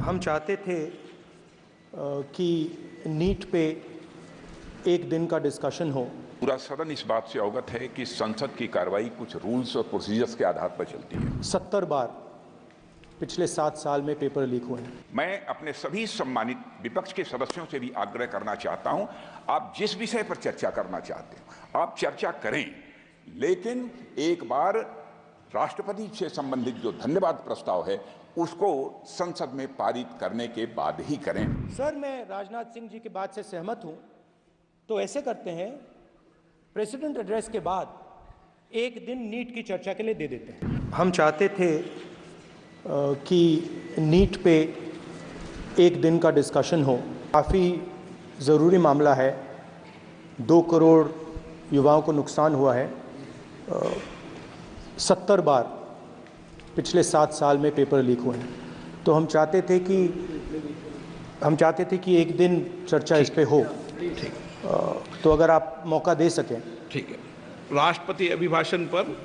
हम चाहते थे कि नीट पे एक दिन का डिस्कशन हो। पूरा सदन इस बात से अवगत है कि संसद की कार्रवाई कुछ रूल्स और प्रोसीजर्स के आधार पर चलती है। 70 बार पिछले 7 साल में पेपर लीक हुए हैं। मैं अपने सभी सम्मानित विपक्ष के सदस्यों से भी आग्रह करना चाहता हूं, आप जिस विषय पर चर्चा करना चाहते हो आप चर्चा करें, लेकिन एक बार राष्ट्रपति से संबंधित जो धन्यवाद प्रस्ताव है उसको संसद में पारित करने के बाद ही करें। सर, मैं राजनाथ सिंह जी की बात से सहमत हूं, तो ऐसे करते हैं, प्रेसिडेंट एड्रेस के बाद एक दिन नीट की चर्चा के लिए दे देते हैं। हम चाहते थे कि नीट पे एक दिन का डिस्कशन हो। काफ़ी ज़रूरी मामला है, 2 करोड़ युवाओं को नुकसान हुआ है। 70 बार पिछले 7 साल में पेपर लीक हुए हैं, तो हम चाहते थे कि एक दिन चर्चा इस पे हो। तो अगर आप मौका दे सकें। ठीक है, राष्ट्रपति अभिभाषण पर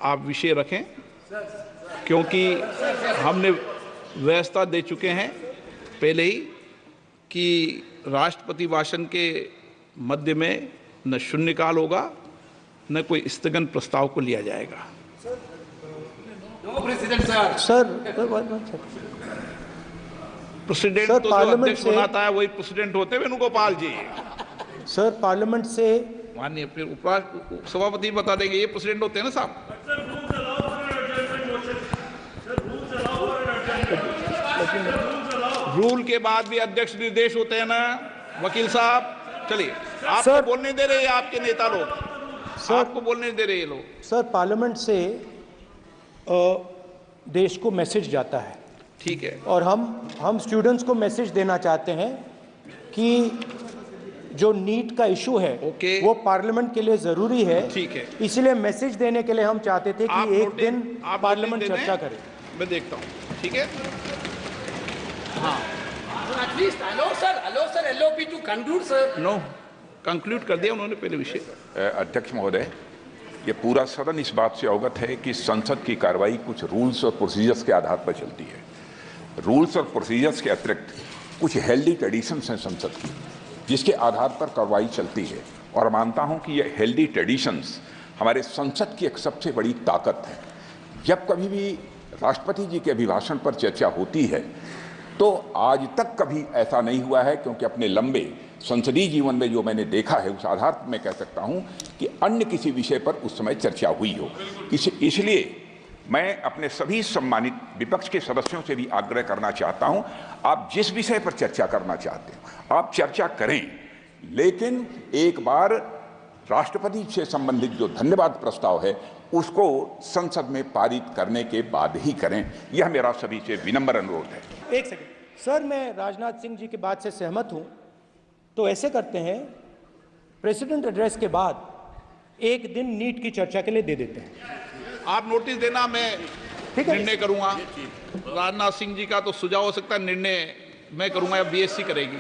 आप विषय रखें, क्योंकि हमने व्यवस्था दे चुके हैं पहले ही कि राष्ट्रपति भाषण के मध्य में न शून्यकाल होगा न कोई स्थगन प्रस्ताव को लिया जाएगा। प्रेसिडेंट तो जो अध्यक्ष बनाता है वही प्रेसिडेंट होते हैं वेणुगोपाल जी। सर, पार्लियामेंट से माननीय फिर सभापति बता देंगे, ये प्रेसिडेंट होते हैं ना साहब। रूल के बाद भी अध्यक्ष निर्देश होते हैं ना वकील साहब। चलिए, आपको बोलने दे रहे हैं आपके नेता लोग, आपको बोलने दे रहे हैं लोग। सर, पार्लियामेंट से देश को मैसेज जाता है। ठीक है, और हम स्टूडेंट्स को मैसेज देना चाहते हैं कि जो नीट का इशू है वो पार्लियामेंट के लिए जरूरी है। ठीक है, इसलिए मैसेज देने के लिए हम चाहते थे कि एक दिन पार्लियामेंट चर्चा करे। मैं देखता हूँ, ठीक है। हाँ, नो कंक्लूड कर दिया उन्होंने पहले विषय। अध्यक्ष महोदय, ये पूरा सदन इस बात से अवगत है कि संसद की कार्रवाई कुछ रूल्स और प्रोसीजर्स के आधार पर चलती है। रूल्स और प्रोसीजर्स के अतिरिक्त कुछ हेल्दी ट्रेडिशंस हैं संसद की, जिसके आधार पर कार्रवाई चलती है। और मानता हूं कि ये हेल्दी ट्रेडिशंस हमारे संसद की एक सबसे बड़ी ताकत है। जब कभी भी राष्ट्रपति जी के अभिभाषण पर चर्चा होती है तो आज तक कभी ऐसा नहीं हुआ है, क्योंकि अपने लंबे संसदीय जीवन में जो मैंने देखा है उस आधार पर मैं कह सकता हूं कि अन्य किसी विषय पर उस समय चर्चा हुई हो। इसलिए मैं अपने सभी सम्मानित विपक्ष के सदस्यों से भी आग्रह करना चाहता हूं, आप जिस विषय पर चर्चा करना चाहते हो आप चर्चा करें, लेकिन एक बार राष्ट्रपति से संबंधित जो धन्यवाद प्रस्ताव है उसको संसद में पारित करने के बाद ही करें। यह मेरा सभी से विनम्र अनुरोध है। एक सेकंड सर, मैं राजनाथ सिंह जी की बात से सहमत हूं, तो ऐसे करते हैं, प्रेसिडेंट एड्रेस के बाद एक दिन नीट की चर्चा के लिए दे देते हैं। आप नोटिस देना, मैं निर्णय करूंगा। राजनाथ सिंह जी का तो सुझाव हो सकता है, निर्णय मैं करूंगा या बीएससी करेगी।